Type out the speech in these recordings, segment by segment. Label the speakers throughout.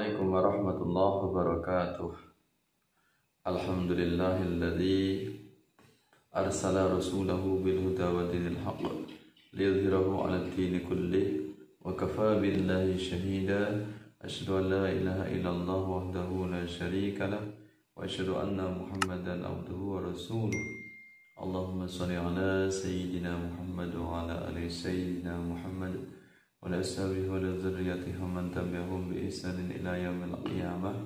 Speaker 1: Assalamualaikum warahmatullahi wabarakatuh. Alhamdulillahilladzi arsala rasulahu bil huda wa dinil haqq liyudhhirahu 'alad dini kullih wa kafaa billahi shahida. Asyhadu an la ilaha illallah wahdahu la syarika lah wa asyhadu anna Muhammadan abduhu wa rasuluh. Allahumma shalli ala sayyidina Muhammad wa ala ali sayyidina Muhammad wa ala ashabihi wa ala dzurriyyatihi wa man tabi'ahum bi ihsanin ila yaumil qiyamah.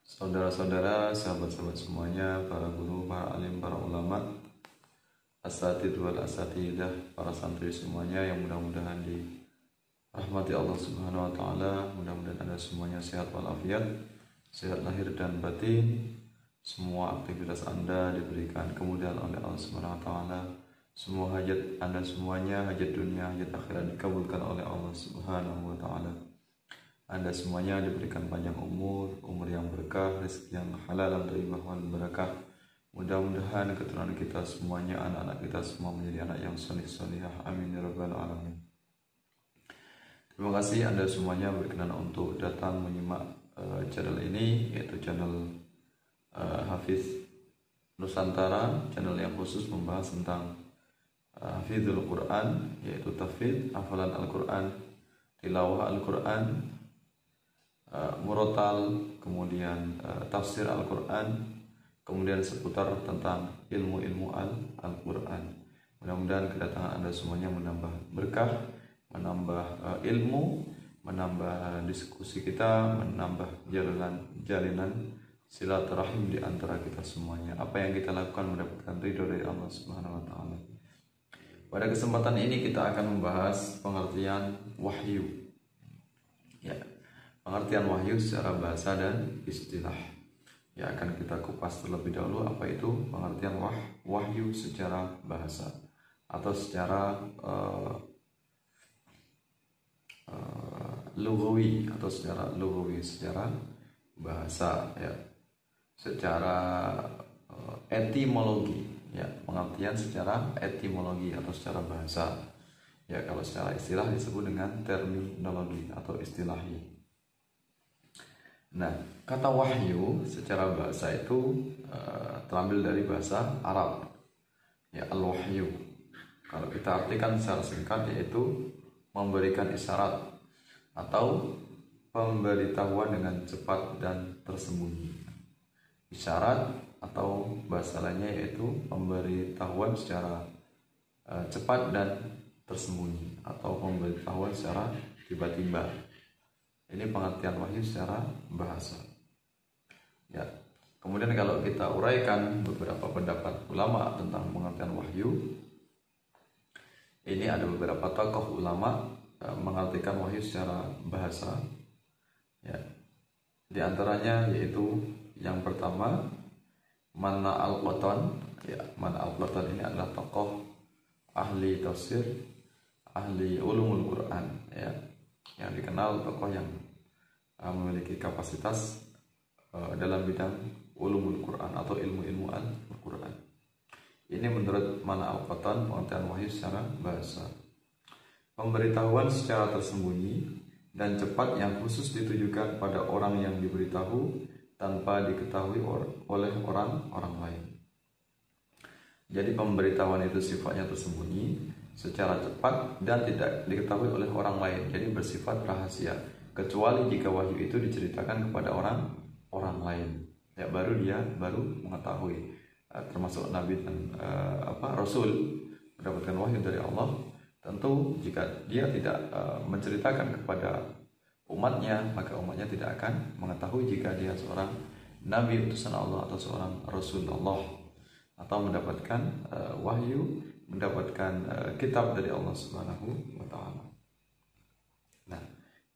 Speaker 1: Saudara-saudara, sahabat-sahabat semuanya, para guru, para alim, para ulama, asatidz wal asatidah, para santri semuanya yang mudah-mudahan dirahmati Allah Subhanahu wa taala. Mudah-mudahan Anda semuanya sehat walafiat, sehat lahir dan batin. Semua aktivitas Anda diberikan kemudahan oleh Allah Subhanahu wa taala. Semua hajat Anda semuanya, hajat dunia, hajat akhirat dikabulkan oleh Allah Subhanahu wa taala. Anda semuanya diberikan panjang umur yang berkah, rezeki yang halal dan thayyibah wal barakah. Mudah-mudahan keturunan kita semuanya, anak-anak kita semua menjadi anak yang salih-salihah. Amin ya rabbal alamin. Terima kasih Anda semuanya berkenan untuk datang menyimak channel ini, yaitu channel Hafiz Nusantara, channel yang khusus membahas tentang Hafizul Quran, yaitu tahfidz, hafalan Al-Quran, tilawah Al-Quran, murotal, kemudian tafsir Al-Quran, kemudian seputar tentang ilmu-ilmu Al-Quran. Mudah-mudahan kedatangan Anda semuanya menambah berkah, menambah ilmu, menambah diskusi kita, menambah jalinan silaturahim di antara kita semuanya. Apa yang kita lakukan mendapatkan ridho dari Allah Subhanahu wa taala. Pada kesempatan ini kita akan membahas pengertian wahyu. Ya, pengertian wahyu secara bahasa dan istilah. Ya, akan kita kupas terlebih dahulu apa itu pengertian wahyu secara bahasa atau secara lugawi atau secara lugawi, secara bahasa, ya, secara etimologi. Ya, pengertian secara etimologi atau secara bahasa. Ya, kalau secara istilah disebut dengan terminologi atau istilahi. Nah, kata wahyu secara bahasa itu terambil dari bahasa Arab. Ya, al-wahyu. Kalau kita artikan secara singkat yaitu memberikan isyarat atau pemberitahuan dengan cepat dan tersembunyi. Isyarat atau bahasa lainnya yaitu pemberitahuan secara cepat dan tersembunyi atau pemberitahuan secara tiba-tiba. Ini pengertian wahyu secara bahasa. Ya. Kemudian kalau kita uraikan beberapa pendapat ulama tentang pengertian wahyu, ini ada beberapa tokoh ulama mengartikan wahyu secara bahasa. Ya. Di antaranya yaitu yang pertama Mana al-Qatan. Ya, Mana al-Qatan ini adalah tokoh ahli tafsir, ahli ulumul Quran, ya, yang dikenal tokoh yang memiliki kapasitas dalam bidang ulumul Quran atau ilmu-ilmu Al-Quran. Ini menurut Mana al-Qatan pengertian wahyu secara bahasa. Pemberitahuan secara tersembunyi dan cepat yang khusus ditujukan pada orang yang diberitahu tanpa diketahui oleh orang lain. Jadi pemberitahuan itu sifatnya tersembunyi, secara cepat dan tidak diketahui oleh orang lain. Jadi bersifat rahasia, kecuali jika wahyu itu diceritakan kepada orang lain. Ya, dia baru mengetahui. Termasuk nabi dan rasul mendapatkan wahyu dari Allah. Tentu jika dia tidak menceritakan kepada umatnya, maka umatnya tidak akan mengetahui jika dia seorang nabi utusan Allah atau seorang rasul Allah, atau mendapatkan wahyu, mendapatkan kitab dari Allah Subhanahu wa taala. Nah,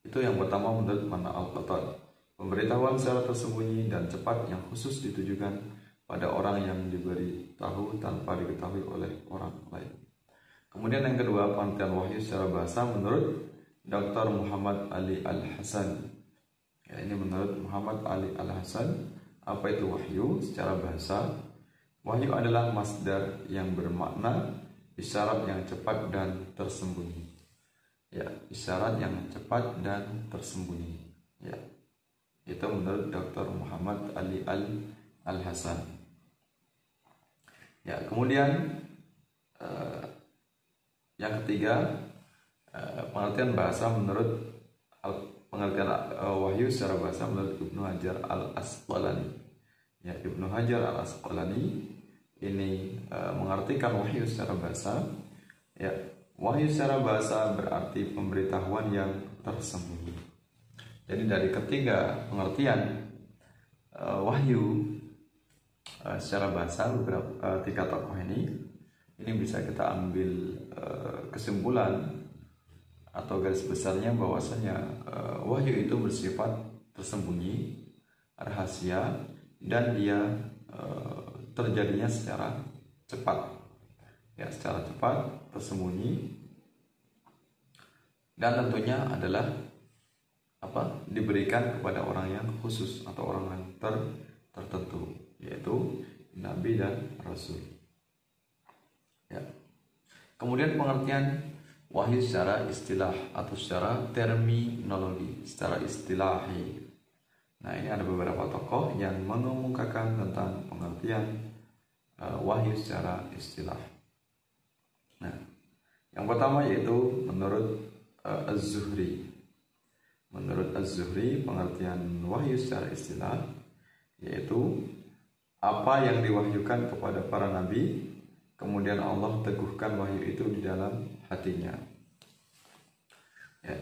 Speaker 1: itu yang pertama menurut Mana al-Qatan. Pemberitahuan secara tersembunyi dan cepat yang khusus ditujukan pada orang yang diberi tahu tanpa diketahui oleh orang lain. Kemudian yang kedua, pengertian wahyu secara bahasa menurut Dr. Muhammad Ali Al-Hasan. Ya, ini menurut Muhammad Ali Al-Hasan, apa itu wahyu secara bahasa? Wahyu adalah masdar yang bermakna isyarat yang cepat dan tersembunyi. ya, isyarat yang cepat dan tersembunyi. Ya, itu menurut Dr. Muhammad Ali Al-Hasan. Ya, kemudian yang ketiga, pengertian bahasa menurut pengertian wahyu secara bahasa menurut Ibnu Hajar Al-Asqalani. Ya, Ibnu Hajar Al-Asqalani ini mengartikan wahyu secara bahasa. Ya, wahyu secara bahasa berarti pemberitahuan yang tersembunyi. Jadi dari ketiga pengertian wahyu secara bahasa beberapa tiga tokoh ini bisa kita ambil kesimpulan atau garis besarnya bahwasanya wahyu itu bersifat tersembunyi, rahasia, dan dia terjadinya secara cepat. Ya, secara cepat, tersembunyi, dan tentunya adalah diberikan kepada orang yang khusus atau orang yang tertentu, yaitu nabi dan rasul. Ya. Kemudian pengertian wahyu secara istilah atau secara terminologi, secara istilahi. Nah, ini ada beberapa tokoh yang mengemukakan tentang pengertian wahyu secara istilah. Nah, yang pertama yaitu menurut Az-Zuhri. Menurut Az-Zuhri, pengertian wahyu secara istilah yaitu apa yang diwahyukan kepada para nabi, kemudian Allah teguhkan wahyu itu di dalam hatinya. Ya,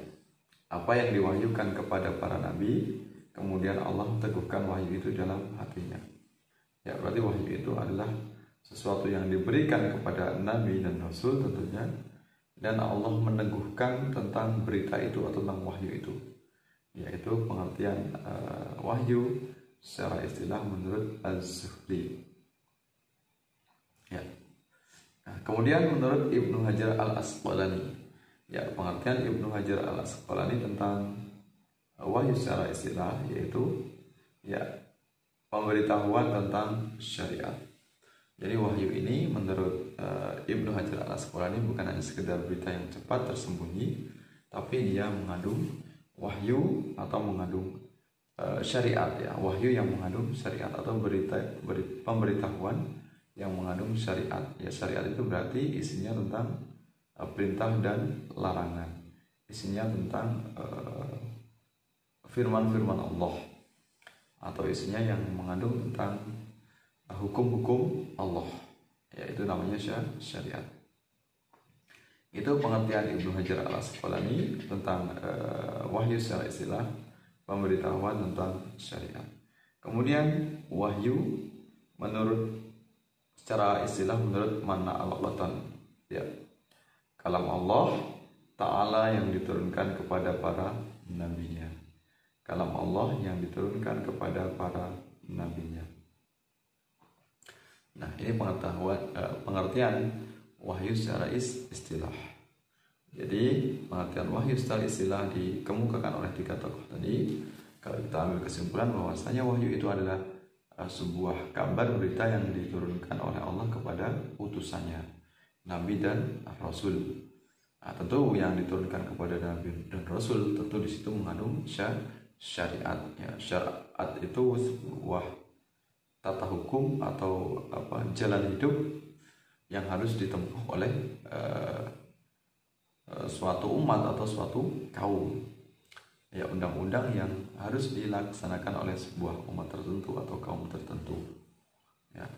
Speaker 1: apa yang diwahyukan kepada para nabi, kemudian Allah teguhkan wahyu itu dalam hatinya. Ya, berarti wahyu itu adalah sesuatu yang diberikan kepada nabi dan rasul tentunya, dan Allah meneguhkan tentang berita itu atau tentang wahyu itu. Yaitu pengertian wahyu secara istilah menurut Az-Zuhri. Ya. Nah, kemudian menurut Ibnu Hajar Al-Asqalani, ya, pengertian Ibnu Hajar Al-Asqalani tentang wahyu secara istilah yaitu ya pemberitahuan tentang syariat. Jadi wahyu ini menurut Ibnu Hajar Al-Asqalani bukan hanya sekedar berita yang cepat tersembunyi, tapi dia mengandung wahyu atau mengandung syariat, ya, wahyu yang mengandung syariat atau pemberitahuan yang mengandung syariat. Ya, syariat itu berarti isinya tentang perintah dan larangan, isinya tentang firman-firman Allah, atau isinya yang mengandung tentang hukum-hukum Allah, yaitu namanya syariat. Itu pengertian Ibnu Hajar Al-Asqalani tentang wahyu secara istilah, pemberitahuan tentang syariat. Kemudian wahyu menurut secara istilah menurut Mana Al-Qatan, ya, kalam Allah Ta'ala yang diturunkan kepada para nabinya. Kalam Allah yang diturunkan kepada para nabinya. Nah, ini pengertian wahyu secara istilah. Jadi pengertian wahyu secara istilah dikemukakan oleh tiga tokoh tadi. Kalau kita ambil kesimpulan bahwasanya wahyu itu adalah sebuah kabar berita yang diturunkan oleh Allah kepada utusannya, nabi dan rasul. Nah, tentu yang diturunkan kepada nabi dan rasul tentu di situ mengandung syariat. Ya, syariat itu sebuah tata hukum atau jalan hidup yang harus ditempuh oleh suatu umat atau suatu kaum. Ya, undang-undang yang harus dilaksanakan oleh sebuah umat tertentu atau kaum tertentu. Ya,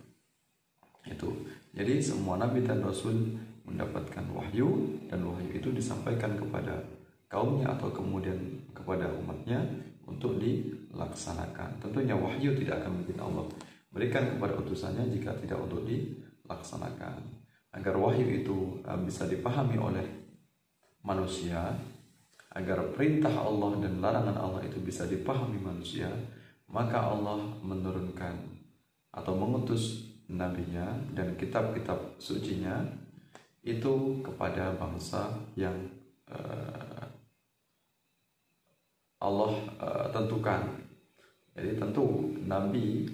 Speaker 1: itu. Jadi semua nabi dan rasul mendapatkan wahyu, dan wahyu itu disampaikan kepada kaumnya atau kemudian kepada umatnya untuk dilaksanakan. Tentunya wahyu tidak akan mungkin Allah berikan kepada utusannya jika tidak untuk dilaksanakan. Agar wahyu itu bisa dipahami oleh manusia, agar perintah Allah dan larangan Allah itu bisa dipahami manusia, maka Allah menurunkan atau mengutus nabinya dan kitab-kitab sucinya itu kepada bangsa yang Allah tentukan. Jadi tentu nabi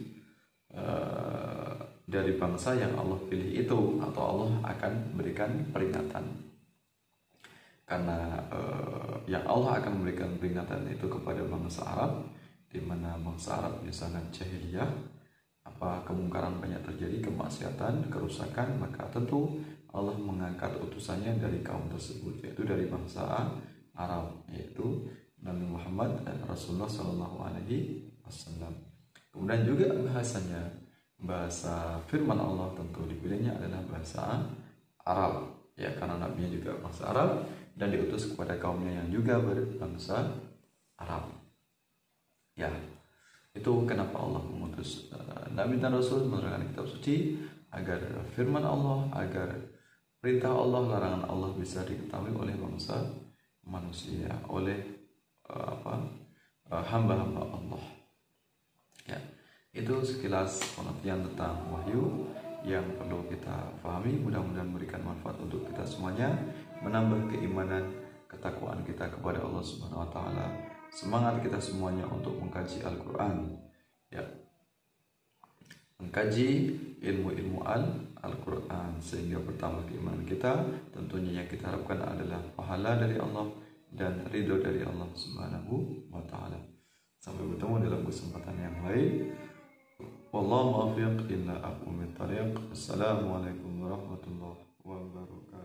Speaker 1: dari bangsa yang Allah pilih itu, atau Allah akan berikan peringatan. karena yang Allah akan memberikan peringatan itu kepada bangsa Arab, di mana bangsa Arab di sana jahiliyah, kemungkaran banyak terjadi, kemaksiatan, kerusakan, maka tentu Allah mengangkat utusannya dari kaum tersebut, yaitu dari bangsa Arab, yaitu Nabi Muhammad dan Rasulullah Shallallahu Alaihi Wasallam. Kemudian juga bahasanya, bahasa firman Allah tentu dipilihnya adalah bahasa Arab, ya, karena nabinya juga bangsa Arab dan diutus kepada kaumnya yang juga berbangsa Arab. Ya, itu kenapa Allah mengutus Nabi dan Rasul menerangkan kitab suci, agar firman Allah, agar perintah Allah, larangan Allah bisa diketahui oleh bangsa manusia, oleh hamba-hamba Allah. Ya, itu sekilas pengertian tentang wahyu yang perlu kita pahami. Mudah-mudahan memberikan manfaat untuk kita semuanya, menambah keimanan, ketakwaan kita kepada Allah Subhanahu wa taala. Semangat kita semuanya untuk mengkaji Al-Qur'an, ya. Mengkaji ilmu-ilmu Al-Qur'an sehingga bertambah keimanan kita. Tentunya yang kita harapkan adalah pahala dari Allah dan ridho dari Allah Subhanahu wa taala. Sampai bertemu dalam kesempatan yang lain. Wallahu muwaffiq ila aqwamit thariq. Assalamualaikum warahmatullahi wabarakatuh.